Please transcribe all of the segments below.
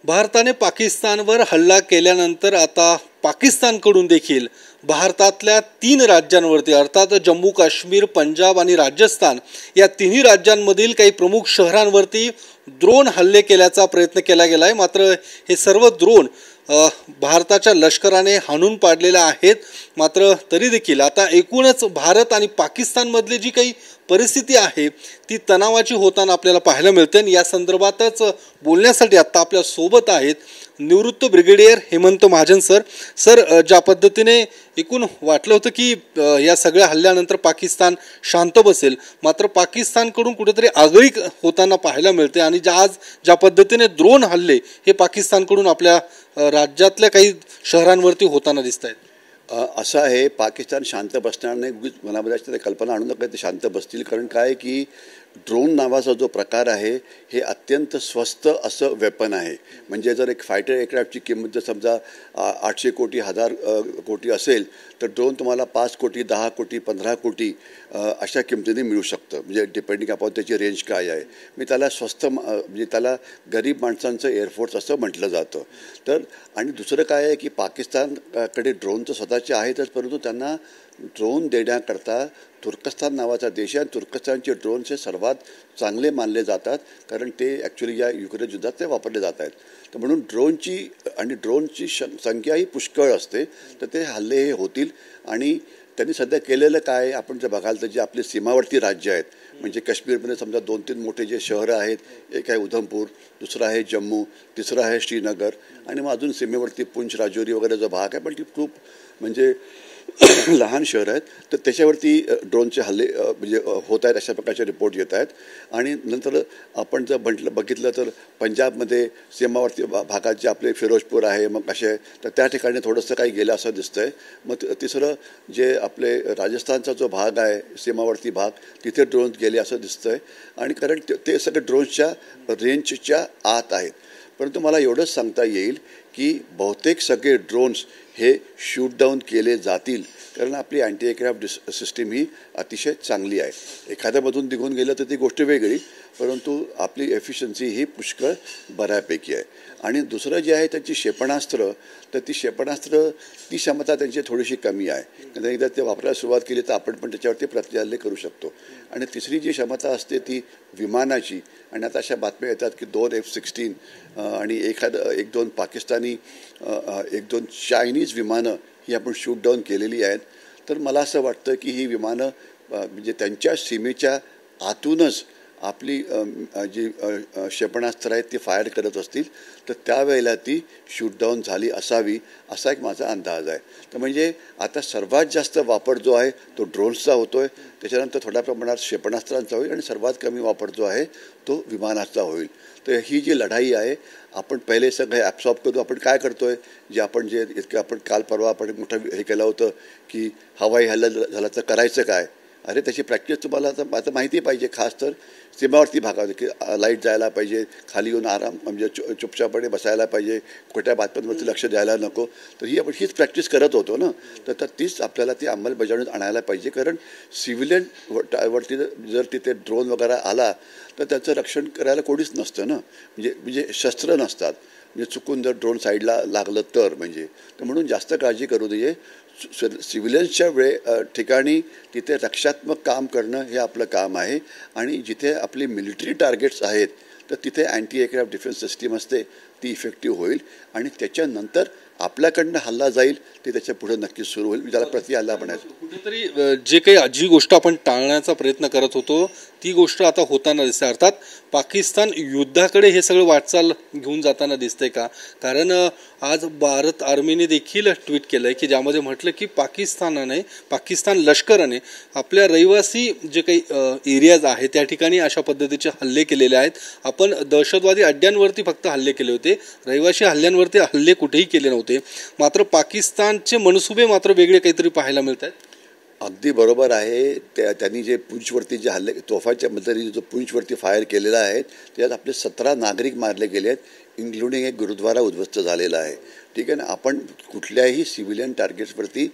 भारताने पाकिस्तानवर हल्ला केल्यानंतर आता पाकिस्तानकडून देखील भारतातल्या 3 राज्यांवरती अर्थात जम्मू काश्मीर, पंजाब आणि राजस्थान या तिन्ही राज्यांमधील काही प्रमुख शहरांवरती ड्रोन हल्ले केल्याचा प्रयत्न केला गेला आहे। मात्र हे सर्व ड्रोन भारताच्या लष्कराने हाणून पाडलेले आहेत। मात्र तरी देखील आता एकूणच भारत आणि पाकिस्तानमधली जी काही परिस्थिती आहे ती तणावाची होताना आपल्याला पाहायला मिळते। आणि या संदर्भातच बोलण्यासाठी आता आपल्या सोबत आहेत निवृत्त ब्रिगेडियर हेमंत महाजन सर, ज्या पद्धतीने एकूण वाटलं होतं की या सगळ्या हल्ल्यानंतर पाकिस्तान शांत बसेल, मात्र पाकिस्तानकडून कुठेतरी आगळीक होताना पाहायला मिळते आणि ज्या पद्धतीने ड्रोन हल्ले हे पाकिस्तानकडून आपल्या राज्यातल्या काही शहरांवरती होताना दिसत आहेत। असं आहे, पाकिस्तान शांत बसणार नाही, मनामध्ये कल्पना आणू नका ते शांत बसतील। कारण काय की ड्रोन नावाचा जो प्रकार आहे हे अत्यंत स्वस्त असं वेपन आहे। म्हणजे जर एक फायटर एअरक्राफ्टची किंमत जर समजा 800 कोटी 1000 कोटी असेल तर ड्रोन तुम्हाला 5 कोटी 10 कोटी 15 कोटी अशा किमतीने मिळू शकतं। म्हणजे डिपेंडिंग अपॉन त्याची रेंज काय आहे। मी त्याला स्वस्त म्हणजे त्याला गरीब माणसांचं एअरफोर्स असं म्हटलं जातं। तर आणि दुसरं काय आहे की पाकिस्तानकडे ड्रोन तर स्वतःचे आहेतच, परंतु त्यांना ड्रोन देण्याकरता तुर्कस्तान नावाचा देश आहे। तुर्कस्तानचे ड्रोन्स हे सर्वात चांगले मानले जातात, कारण ते ॲक्च्युली या युक्रेन युद्धात ते वापरले जात आहेत। तर म्हणून ड्रोनची संख्याही पुष्कळ असते, तर ते हल्ले हे होतील। आणि त्यांनी सध्या केलेलं काय, आपण जर बघाल तर जे आपले सीमावर्ती राज्य आहेत, म्हणजे काश्मीरमध्ये समजा 2-3 मोठे जे शहरं आहेत, एक आहे उधमपूर, दुसरं आहे जम्मू, तिसरं आहे श्रीनगर, आणि मग अजून सीमेवरती पुंछ राजौरी वगैरे जो भाग आहे, पण ती खूप म्हणजे लहान शहर आहेत, तर त्याच्यावरती ड्रोनचे हल्ले म्हणजे होत आहेत, अशा प्रकारचे रिपोर्ट येत आहेत। आणि नंतर आपण जर बघितलं तर पंजाबमध्ये सीमावर्ती भागात जे आपले फिरोजपूर आहे, मग असे तर त्या ठिकाणी थोडंसं काही गेलं असं दिसतंय। मग तिसरं जे आपले राजस्थानचा जो भाग आहे सीमावर्ती भाग, तिथे ड्रोन गेले असं दिसतंय। आणि कारण ते सगळे ड्रोन्सच्या रेंजच्या आत आहेत। परंतु मला एवढंच सांगता येईल की बहुतेक सगळे ड्रोन्स हे शूट डाऊन केले जातील, कारण आपली अँटी एअरक्राफ्ट सिस्टीम ही अतिशय चांगली आहे। एखाद्यामधून निघून गेलं तर ती गोष्ट वेगळी, परंतु आपली एफिशियन्सी ही पुष्कळ बऱ्यापैकी आहे। आणि दुसरं जे आहे त्यांची क्षेपणास्त्र, तर ती क्षमता त्यांची थोडीशी कमी आहे, कारण एकदा ते वापरायला सुरुवात केली तर आपण पण त्याच्यावरती प्रतिहल्ले करू शकतो। आणि तिसरी जी क्षमता असते ती विमानाची, आणि आता अशा बातम्या येतात की 2 F-16 आणि 1-2 पाकिस्तानी 1-2 चायनीज विमानं ही आपण शूट डाऊन केलेली आहेत। तर मला असं वाटतं की ही विमानं म्हणजे त्यांच्या सीमेच्या आतूनच आपली जी क्षेपणास्त्र आहेत ती फायर करत असतील, तर त्यावेळेला ती शूट डाऊन झाली असावी असा एक माझा अंदाज आहे। तर म्हणजे आता सर्वात जास्त वापर जो आहे तो ड्रोन्सचा होतोय, त्याच्यानंतर थोड्या प्रमाणात क्षेपणास्त्रांचा होईल, आणि सर्वात कमी वापर जो आहे तो विमानाचा होईल। तर ही जी लढाई आहे, आपण पहिले सगळे ॲब्सॉर्ब करू। आपण काय करतोय, जे इतकं आपण काल परवा आपण मोठं हे केलं होतं की हवाई हल्ला झाला तर करायचं काय। अरे त्याची प्रॅक्टिस तुम्हाला आता माहिती पाहिजे, खास तर सीमावर्ती भागात की लाईट जायला पाहिजे, खाली येऊन आराम म्हणजे चुपचापणे बसायला पाहिजे, खोट्या बातम्यांवरती लक्ष द्यायला नको। तर ही आपण हीच प्रॅक्टिस करत होतो ना, तर तीच आपल्याला ती अंमलबजावणीत आणायला पाहिजे। कारण सिव्हिलियन वरती जर तिथे ड्रोन वगैरे आला तर त्याचं रक्षण करायला कोणीच नसतं ना, म्हणजे शस्त्र नसतात, म्हणजे चुकून जर ड्रोन साईडला लागलं तर म्हणून जास्त काळजी करू नये। सिव्हिलियन्सच्या ठिकाणी तिथे रक्षात्मक काम करणं हे आपलं काम आहे। आणि जिथे आपली मिलिटरी टार्गेट्स आहेत तर तिथे अँटी एअरक्राफ्ट डिफेन्स सिस्टीम असते, ती इफेक्टिव्ह होईल। आणि त्याच्यानंतर आपल्याकडनं हल्ला जाईल ते त्याच्या पुढे नक्कीच सुरू होईल, ज्याला प्रतिहल्ला म्हणायचं। कुठेतरी जी गोष्ट आपण टाळण्याचा प्रयत्न करत होतो ती गोष्ट आता होताना दिसते। अर्थात पाकिस्तान युद्धाकडे हे सगळं वाटचाल घेऊन जाताना दिसतंय का? कारण आज भारत आर्मीने देखील ट्विट केलंय की ज्यामध्ये म्हटलं की पाकिस्तान लष्कराने आपल्या रहिवासी जे काही एरियाज आहेत त्या ठिकाणी अशा पद्धतीचे हल्ले केलेले आहेत। आपण दहशतवादी अड्ड्यांवरती फक्त हल्ले केले होते, रहिवासी हल्ल्यांवरती हल्ले कुठेही केले नव्हते। मात्र पाकिस्तानचे मनसुबे मात्र वेगळे काहीतरी पाहायला मिळत आहेत। अगदी बरोबर आहे। त्यांनी जे पुंछवरती जे हल्ले तोफाच्या मदतीने जो पुंछवरती फायर केलेला आहे त्यात आपले 17 नागरिक मारले गेले आहेत, इन्क्लुडिंग एक गुरुद्वारा उद्ध्वस्त झालेला आहे। ठीक आहे ना, आपण कुठल्याही सिव्हिलियन टार्गेट्सवरती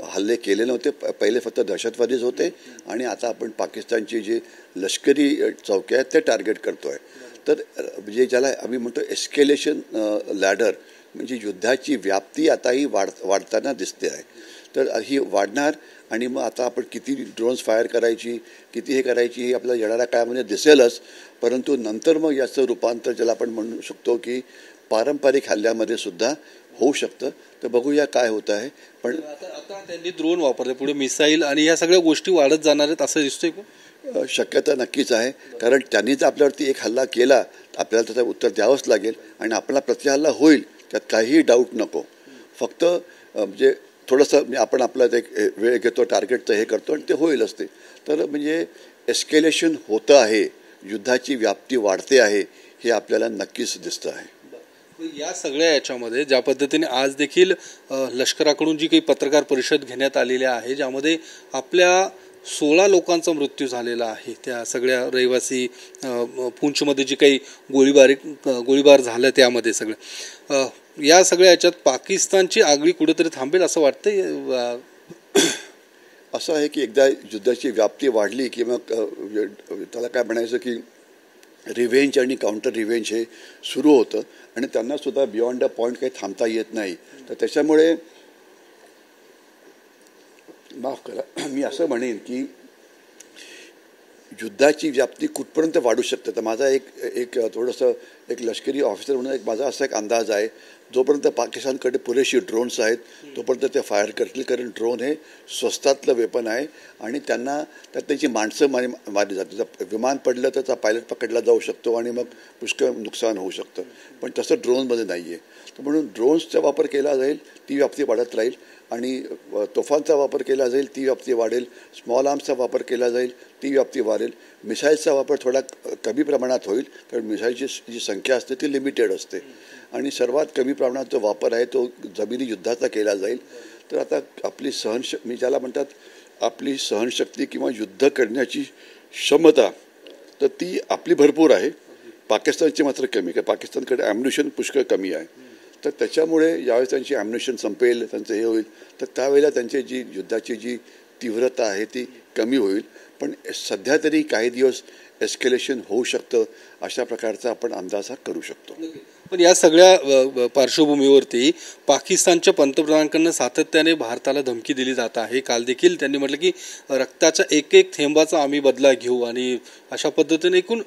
हल्ले केले नव्हते, पहिले फक्त दहशतवादीच होते, आणि आता आपण पाकिस्तानची जी लष्करी चौक्या आहेत ते टार्गेट करतोय। तर म्हणजे ज्याला आम्ही म्हणतो एस्केलेशन लॅडर, म्हणजे युद्धाची व्याप्ती आता ही वाढताना दिसते आहे. तर ही वाढणार आणि मग आता आपण किती ड्रोन्स फायर करायची, किती हे करायची, हे आपल्याला येणाऱ्या काळामध्ये दिसेलच. परंतु नंतर मग याचं रूपांतर ज्याला आपण म्हणू शकतो की पारंपरिक हल्ल्यामध्ये सुद्धा होऊ शकतं. तर बघूया काय होतं आहे. पण आता त्यांनी ड्रोन वापरले, पुढे मिसाईल आणि या सगळ्या गोष्टी वाढत जाणार आहेत असं दिसतंय का? शक्यता नक्कीच आहे, कारण त्यांनी जर आपल्यावरती एक हल्ला केला तर आपल्याला त्याचं उत्तर द्यावंच लागेल आणि आपला प्रतिहल्ला होईल, त्यात काहीही डाऊट नको. फक्त म्हणजे थोडंसं आपण आपला एक वेळ घेतो, टार्गेटचं हे करतो आणि ते होईलच ते. तर म्हणजे एस्केलेशन होतं आहे, युद्धाची व्याप्ती वाढते आहे, हे आपल्याला नक्कीच दिसतं आहे. या सगळ्या याच्यामध्ये ज्या पद्धतीने आज देखील लष्कराकडून जी काही पत्रकार परिषद घेण्यात आलेली आहे, ज्यामध्ये आपल्या 16 लोकांचा मृत्यू झालेला आहे, त्या सगळ्या रहिवासी पुंछमध्ये जी काही गोळीबार झाला त्यामध्ये सगळं, या सगळ्या याच्यात पाकिस्तानची आगळी कुठेतरी थांबेल असं वाटतंय. असं आहे की एकदा युद्धाची व्याप्ती वाढली की मग त्याला काय म्हणायचं की रिव्हेंज आणि काउंटर रिव्हेंज हे सुरू होतं आणि त्यांनासुद्धा बियॉन्ड अ पॉईंट काही थांबता येत नाही. तर त्याच्यामुळे माफ करा, मी असं म्हणेन की युद्धाची व्याप्ती कुठपर्यंत वाढू शकते. तर माझा एक थोडंसं एक लष्करी ऑफिसर म्हणून माझा असा एक अंदाज आहे, जोपर्यंत पाकिस्तानकडे पुरेशी ड्रोन्स आहेत तोपर्यंत ते फायर करतील, कारण ड्रोन हे स्वस्तातलं वेपन आहे आणि त्यांना त्यात त्यांची माणसं मारली जातात. विमान पडलं तर त्याचा पायलट पकडला जाऊ शकतो आणि मग पुष्कळ नुकसान होऊ शकतं, पण तसं ड्रोनमध्ये नाही आहे. तर म्हणून ड्रोन्सचा वापर केला जाईल, ती व्याप्ती वाढत राहील आणि तोफांचा वापर केला जाईल, ती व्याप्ती वाढेल. स्मॉल आर्म्सचा वापर केला जाईल, ती व्याप्ती वाढेल. मिसाईलचा वापर थोडा कमी प्रमाणात होईल, कारण मिसाईलची जी संख्या असते ती लिमिटेड असते आणि सर्वात कमी प्रमाणात जो वापर आहे तो जमिनी युद्धाचा केला जाईल. तर आता आपली मी ज्याला म्हणतात आपली सहनशक्ती किंवा युद्ध करण्याची क्षमता, तर ती आपली भरपूर आहे, पाकिस्तानची मात्र कमी, कारण पाकिस्तानकडे ॲम्युनिशन पुष्कळ कमी आहे. तर त्याच्यामुळे यावेळेस त्यांची ॲम्युनिशन संपेल, त्यांचं हे होईल, तर त्यावेळेला त्यांची जी युद्धाची जी तीव्रता आहे ती कमी होईल. पण सध्या तरी काही दिवस एस्केलेशन होऊ शकतं, अशा प्रकारचा आपण अंदाज करू शकतो. पण या सगळ्या पार्श्वभूमीवरती पाकिस्तानच्या पंतप्रधानांकडून सातत्याने भारताला धमकी दिली जात आहे. काल देखील त्यांनी म्हटलं की रक्ताच्या एक एक थेंबाचा आम्ही बदला घेऊ आणि अशा पद्धतीने एकूण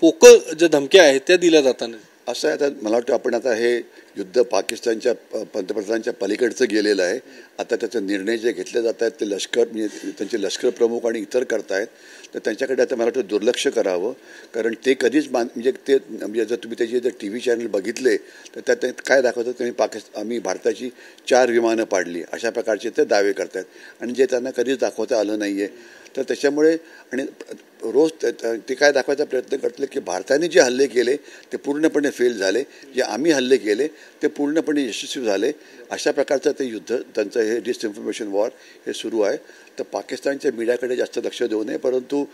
पोकळ ज्या धमक्या आहेत त्या दिल्या जाताना. असं आहे, आता मला वाटतं आपण आता हे युद्ध पाकिस्तानच्या पंतप्रधानांच्या पलीकडचं गेलेलं आहे. आता त्याचे निर्णय जे घेतले जात आहेत ते लष्कर म्हणजे त्यांचे लष्कर प्रमुख आणि इतर करतायत, तर त्यांच्याकडे आता मला वाटतं दुर्लक्ष करावं, कारण ते कधीच म्हणजे ते म्हणजे जर तुम्ही त्याचे जर TV चॅनल बघितले तर त्यात काय दाखवतं, त्यांनी आम्ही भारताची 4 विमानं पाडली अशा प्रकारचे ते दावे करतात आणि जे त्यांना कधीच दाखवता आलं नाही आहे. तर त्याच्यामुळे आणि रोज ते काय दाखवायचा प्रयत्न करतील की भारताने जे हल्ले केले ते पूर्णपणे फेल झाले, जे आम्ही हल्ले केले ते पूर्णपणे यशस्वी झाले, अशा प्रकारचं ते युद्ध त्यांचं हे डिसइन्फॉर्मेशन वॉर हे सुरू आहे. तर पाकिस्तानच्या मीडियाकडे जास्त लक्ष देऊ नये, परंतु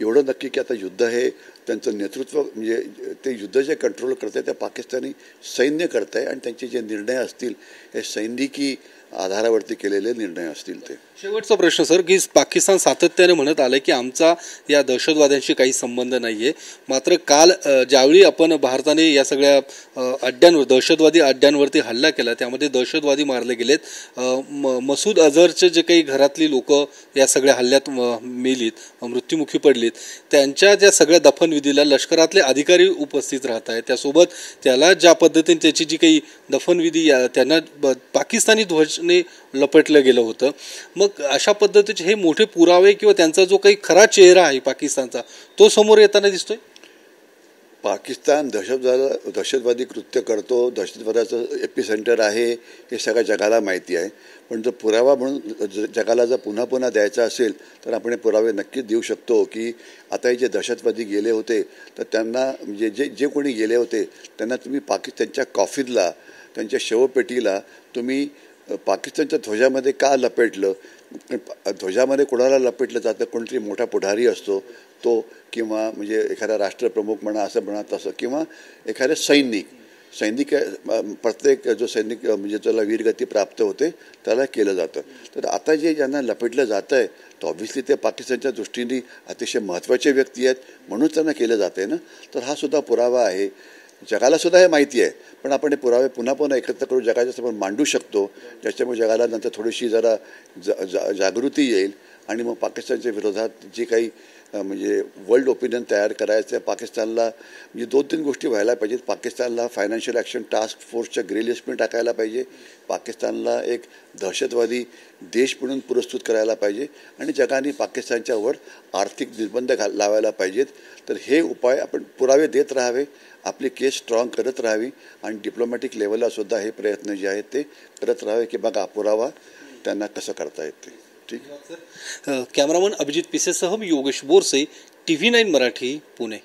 एवढं नक्की की आता युद्ध हे त्यांचं नेतृत्व म्हणजे ते युद्ध जे कंट्रोल करत आहे ते पाकिस्तानी सैन्य करत आहे आणि त्यांचे जे निर्णय असतील हे सैनिकी आधारावरती केलेले निर्णय असतील. ते शेवटचा प्रश्न सर, की पाकिस्तान सातत्याने म्हणत आलं की आमचा या दहशतवाद्यांशी काही संबंध नाही आहे, मात्र काल ज्यावेळी आपण भारताने या सगळ्या अड्ड्यांवर दहशतवादी अड्ड्यांवरती हल्ला केला त्यामध्ये दहशतवादी मारले गेलेत. मसूद अझहरचे जे काही घरातली लोक या सगळ्या हल्ल्यात मेलीत, मृत्युमुखी पडलीत, त्यांच्या ज्या सगळ्या दफनविधीला लष्करातले अधिकारी उपस्थित राहत आहेत, त्यासोबत त्याला ज्या पद्धतीने त्याची जी काही दफनविधी त्यांना पाकिस्तानी ध्वजने लपेटलं गेलं होतं. मग अशा पद्धतीचे हे मोठे पुरावे किंवा त्यांचा जो काही खरा चेहरा आहे पाकिस्तानचा तो समोर येताना दिसतोय. पाकिस्तान दहशतवादी कृत्य करतो, दहशतवादाचं एपिसेंटर आहे हे सगळ्या जगाला माहिती आहे. पण जर पुरावा म्हणून जगाला जर पुन्हा पुन्हा द्यायचा असेल तर आपण हे पुरावे नक्कीच देऊ शकतो की आता हे जे दहशतवादी गेले होते तर त्यांना म्हणजे जे कोणी गेले होते त्यांना तुम्ही त्यांच्या कॉफिनला, त्यांच्या शवपेटीला तुम्ही पाकिस्तानच्या ध्वजामध्ये का लपेटलं. ध्वजामध्ये कोणाला लपेटलं जातं, कोणतरी मोठा पुढारी असतो तो, किंवा म्हणजे एखादा राष्ट्रप्रमुख म्हणा असं म्हणा तसं, किंवा एखादे सैनिक प्रत्येक जो सैनिक म्हणजे त्याला वीरगती प्राप्त होते त्याला केलं जातं. तर आता जे ज्यांना लपेटलं जातं आहे तर ऑब्व्हियसली ते पाकिस्तानच्या दृष्टीने अतिशय महत्त्वाचे व्यक्ती आहेत म्हणून त्यांना केलं जाते ना. तर हा सुद्धा पुरावा आहे. जगाला सुद्धा हे माहिती आहे, पण आपण हे पुरावे पुन्हा पुन्हा एकत्र करून जगाच्या समोर मांडू शकतो, ज्याच्यामुळे जगाला नंतर थोडीशी जरा जागृती येईल आणि मग पाकिस्तानच्या विरोधात जे काही म्हणजे वर्ल्ड ओपिनियन तयार करायचं आहे पाकिस्तानला, म्हणजे 2-3 गोष्टी व्हायला पाहिजेत. पाकिस्तानला फायनान्शियल ॲक्शन टास्क फोर्सच्या ग्रे लिस्टमध्ये टाकायला पाहिजे, पाकिस्तानला एक दहशतवादी देश म्हणून पुरस्कृत करायला पाहिजे आणि जगाने पाकिस्तानच्यावर आर्थिक निर्बंध लावायला पाहिजेत. तर हे उपाय आपण पुरावे देत राहावे, आपली केस स्ट्रॉंग करत राहावी आणि डिप्लोमॅटिक लेवलला सुद्धा हे प्रयत्न जे आहेत ते करत राहावे की बघा पुरावा त्यांना कसं करता येते. ठीक. कॅमेरामन अभिजित पिसेसह मी योगेश बोरसे, TV9 मराठी, पुणे.